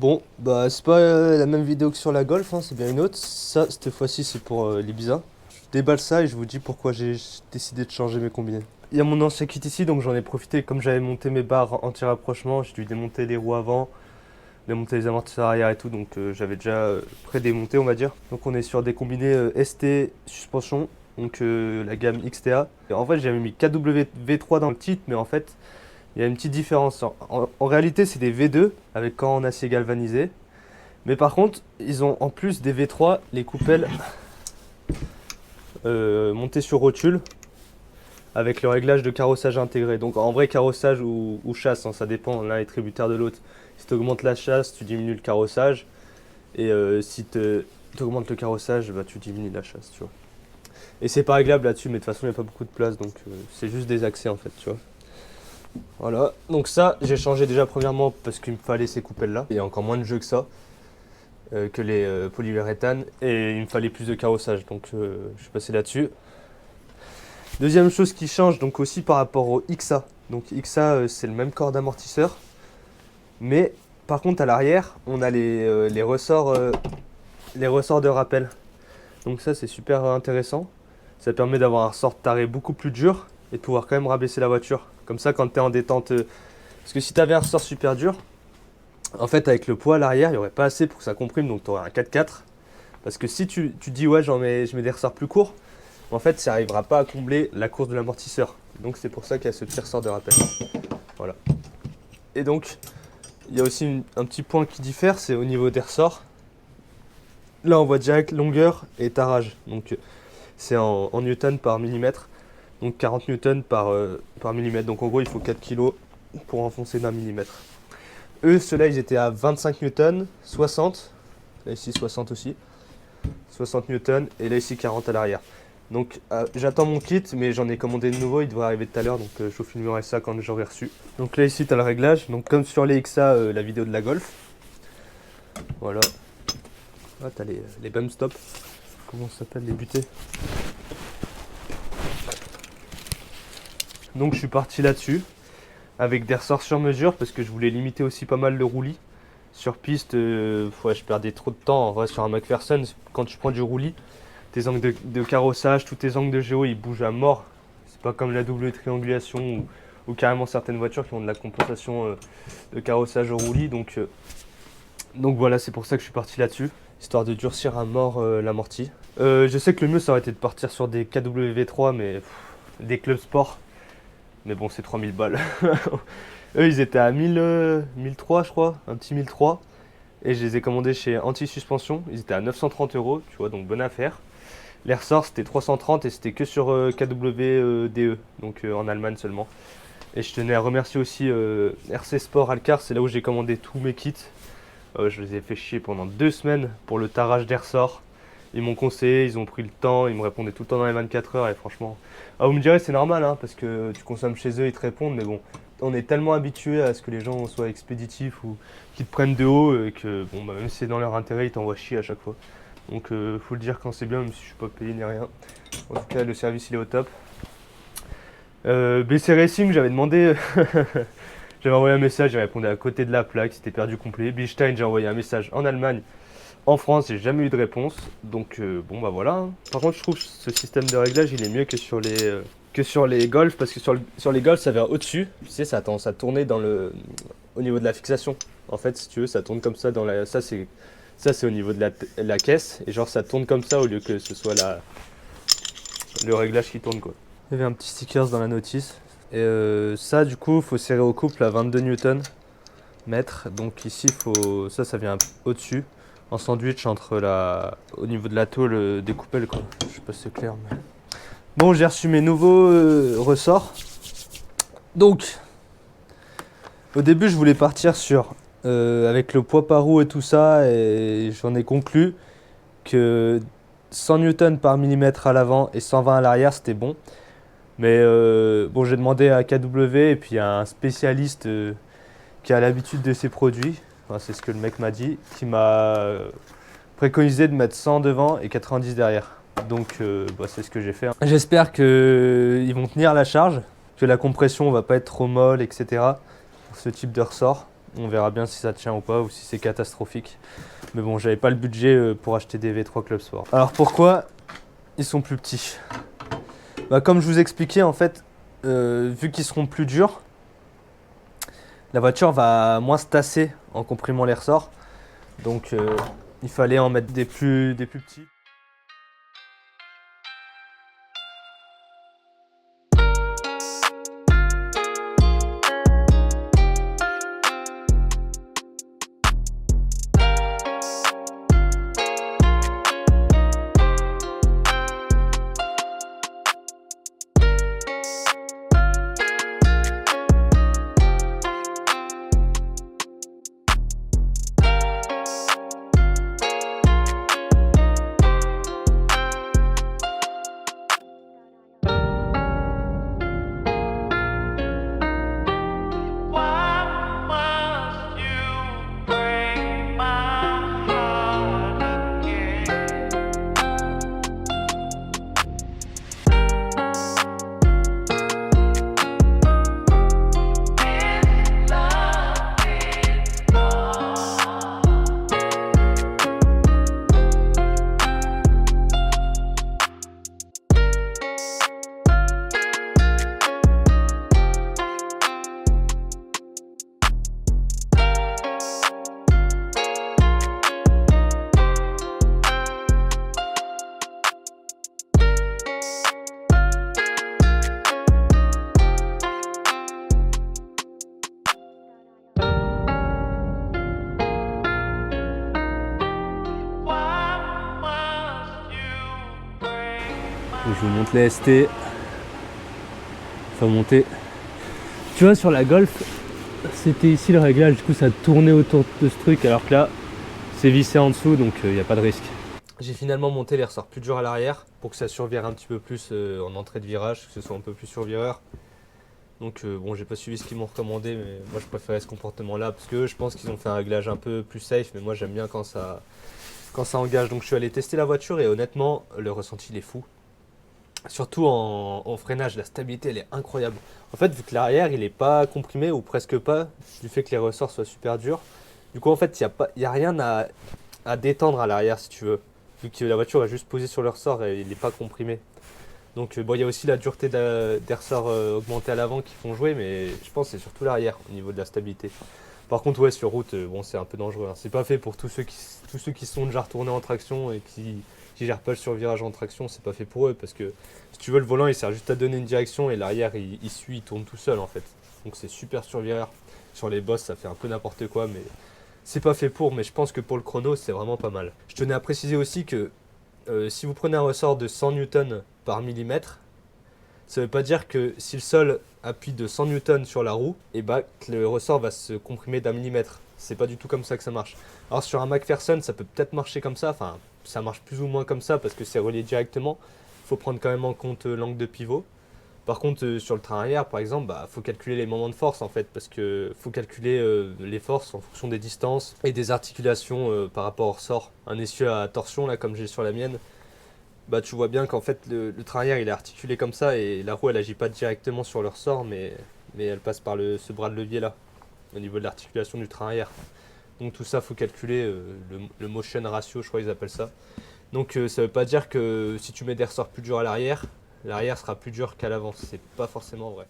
Bon, bah c'est pas la même vidéo que sur la Golf, hein, c'est bien une autre. Ça, cette fois-ci, c'est pour l'Ibiza. Je déballe ça et je vous dis pourquoi j'ai décidé de changer mes combinés. Il y a mon ancien kit ici, donc j'en ai profité. Comme j'avais monté mes barres anti-rapprochement, j'ai dû démonter les roues avant, démonter les amortisseurs arrière et tout, donc j'avais déjà pré-démonté, on va dire. Donc on est sur des combinés ST suspension, donc la gamme XTA. Et en fait, j'avais mis KW-V3 dans le titre, mais en fait, il y a une petite différence. En réalité, c'est des V2 avec corps en acier galvanisé. Mais par contre, ils ont en plus des V3, les coupelles montées sur rotule avec le réglage de carrossage intégré. Donc en vrai, carrossage ou chasse, hein, ça dépend, l'un est tributaire de l'autre. Si tu augmentes la chasse, tu diminues le carrossage. Et si tu augmentes le carrossage, bah, tu diminues la chasse, tu vois. Et c'est pas réglable là-dessus, mais de toute façon, il n'y a pas beaucoup de place, donc c'est juste des accès en fait, tu vois. Voilà, donc ça j'ai changé déjà premièrement parce qu'il me fallait ces coupelles là. Il y a encore moins de jeu que ça, que les polyuréthanes, et il me fallait plus de carrossage, donc je suis passé là-dessus. Deuxième chose qui change donc aussi par rapport au XA. Donc XA c'est le même corps d'amortisseur, mais par contre à l'arrière on a les ressorts de rappel. Donc ça c'est super intéressant, ça permet d'avoir un ressort de taré beaucoup plus dur et de pouvoir quand même rabaisser la voiture. Comme ça, quand tu es en détente. Parce que si tu avais un ressort super dur, en fait, avec le poids à l'arrière, il n'y aurait pas assez pour que ça comprime. Donc, tu aurais un 4x4. Parce que si tu dis, ouais, je mets des ressorts plus courts, en fait, ça n'arrivera pas à combler la course de l'amortisseur. Donc, c'est pour ça qu'il y a ce petit ressort de rappel. Voilà. Et donc, il y a aussi un petit point qui diffère, c'est au niveau des ressorts. Là, on voit direct longueur et tarage. Donc, c'est en newton par millimètre. Donc 40 newtons par millimètre. Donc en gros, il faut 4 kg pour enfoncer d'un millimètre. Eux, ceux-là, ils étaient à 25 newtons, 60. Là, ici, 60 aussi. 60 newtons. Et là, ici, 40 à l'arrière. Donc j'attends mon kit, mais j'en ai commandé de nouveau. Il devrait arriver tout à l'heure. Donc je vous filmerai ça quand j'aurai reçu. Donc là, ici, tu as le réglage. Donc comme sur les XA, la vidéo de la Golf. Voilà. Ah, tu as les bump stop. Comment ça s'appelle, les butées? Donc je suis parti là-dessus avec des ressorts sur mesure parce que je voulais limiter aussi pas mal le roulis. Sur piste, ouais, je perdais trop de temps. En vrai, sur un McPherson, quand tu prends du roulis, tes angles de carrossage, tous tes angles de géo, ils bougent à mort. C'est pas comme la double triangulation ou carrément certaines voitures qui ont de la compensation de carrossage au roulis. Donc voilà, c'est pour ça que je suis parti là-dessus, histoire de durcir à mort l'amorti. Je sais que le mieux, ça aurait été de partir sur des KW-V3, mais des clubs sport. Mais bon, c'est 3000 balles. Eux, ils étaient à 1003, je crois, un petit 1003. Et je les ai commandés chez Anti-Suspension. Ils étaient à 930 euros, tu vois, donc bonne affaire. Les ressorts, c'était 330 et c'était que sur KWDE, donc en Allemagne seulement. Et je tenais à remercier aussi RC Sport Alcar, c'est là où j'ai commandé tous mes kits. Je les ai fait chier pendant 2 semaines pour le tarage des ressorts. Ils m'ont conseillé, ils ont pris le temps, ils me répondaient tout le temps dans les 24 heures et franchement... Ah, vous me direz c'est normal hein, parce que tu consommes chez eux, ils te répondent, mais bon, on est tellement habitué à ce que les gens soient expéditifs ou qu'ils te prennent de haut et que bon, bah, même si c'est dans leur intérêt, ils t'envoient chier à chaque fois. Donc faut le dire quand c'est bien, même si je suis pas payé ni rien. En tout cas, le service il est au top. BC Racing, j'avais demandé... J'avais envoyé un message, j'ai répondu à côté de la plaque, c'était perdu complet. Bistein, j'ai envoyé un message en Allemagne. En France, j'ai jamais eu de réponse, donc bon bah voilà. Hein. Par contre, je trouve que ce système de réglage, il est mieux que sur les Golf, parce que sur les Golf, ça vient au-dessus. Tu sais, ça a tendance à tourner au niveau de la fixation. En fait, si tu veux, ça tourne comme ça dans la. Ça c'est au niveau de la caisse, et genre ça tourne comme ça au lieu que ce soit le réglage qui tourne quoi. Il y avait un petit sticker dans la notice. Et ça, du coup, faut serrer au couple à 22 Nm. Donc ici, ça vient au-dessus. En sandwich au niveau de la tôle des coupelles quoi. Je sais pas si c'est clair mais... Bon, j'ai reçu mes nouveaux ressorts. Donc au début je voulais partir sur avec le poids par roue et tout ça et j'en ai conclu que 100 Newton par millimètre à l'avant et 120 à l'arrière c'était bon. Mais bon, j'ai demandé à KW et puis à un spécialiste qui a l'habitude de ces produits. Enfin, c'est ce que le mec m'a dit, qui m'a préconisé de mettre 100 devant et 90 derrière. Donc bah, c'est ce que j'ai fait. Hein. J'espère qu'ils vont tenir la charge, que la compression va pas être trop molle, etc. pour ce type de ressort. On verra bien si ça tient ou pas, ou si c'est catastrophique. Mais bon, j'avais pas le budget pour acheter des V3 Club Sport. Alors pourquoi ils sont plus petits? Bah, comme je vous expliquais, en fait, vu qu'ils seront plus durs, la voiture va moins se tasser en comprimant les ressorts. Donc il fallait en mettre des plus petits. Je vous montre les ST. Faut monter. Tu vois, sur la Golf, c'était ici le réglage, du coup ça tournait autour de ce truc, alors que là, c'est vissé en dessous, donc il n'y a pas de risque. J'ai finalement monté les ressorts plus durs à l'arrière pour que ça survire un petit peu plus en entrée de virage, que ce soit un peu plus survireur. Donc bon, j'ai pas suivi ce qu'ils m'ont recommandé, mais moi je préférais ce comportement-là parce que je pense qu'ils ont fait un réglage un peu plus safe, mais moi j'aime bien quand ça engage. Donc je suis allé tester la voiture et honnêtement, le ressenti il est fou. Surtout en freinage, la stabilité elle est incroyable. En fait, vu que l'arrière il est pas comprimé ou presque pas, du fait que les ressorts soient super durs, du coup en fait il n'y a rien à détendre à l'arrière si tu veux. Vu que la voiture est juste posée sur le ressort et il n'est pas comprimé. Donc bon, il y a aussi la dureté des ressorts augmentés à l'avant qui font jouer, mais je pense que c'est surtout l'arrière au niveau de la stabilité. Par contre, ouais, sur route, bon, c'est un peu dangereux, hein. C'est pas fait pour tous ceux qui sont déjà retournés en traction et qui gèrent pas le survirage en traction, c'est pas fait pour eux parce que si tu veux, le volant il sert juste à donner une direction et l'arrière il suit, il tourne tout seul en fait. Donc c'est super survireur. Sur les bosses, ça fait un peu n'importe quoi, mais c'est pas fait pour. Mais je pense que pour le chrono, c'est vraiment pas mal. Je tenais à préciser aussi que si vous prenez un ressort de 100 Newton par millimètre, ça veut pas dire que si le sol appuie de 100 Newton sur la roue, et bah que le ressort va se comprimer d'un millimètre. C'est pas du tout comme ça que ça marche. Alors sur un McPherson, ça peut peut-être marcher comme ça, enfin ça marche plus ou moins comme ça parce que c'est relié directement. Il faut prendre quand même en compte l'angle de pivot. Par contre, sur le train arrière, par exemple, bah, faut calculer les moments de force en fait, parce que faut calculer les forces en fonction des distances et des articulations par rapport au ressort. Un essieu à torsion là, comme j'ai sur la mienne, bah tu vois bien qu'en fait le train arrière il est articulé comme ça et la roue elle agit pas directement sur le ressort, mais elle passe par ce bras de levier là, au niveau de l'articulation du train arrière. Donc tout ça faut calculer le motion ratio, je crois qu'ils appellent ça. Donc ça veut pas dire que si tu mets des ressorts plus durs à l'arrière, l'arrière sera plus dur qu'à l'avant, c'est pas forcément vrai.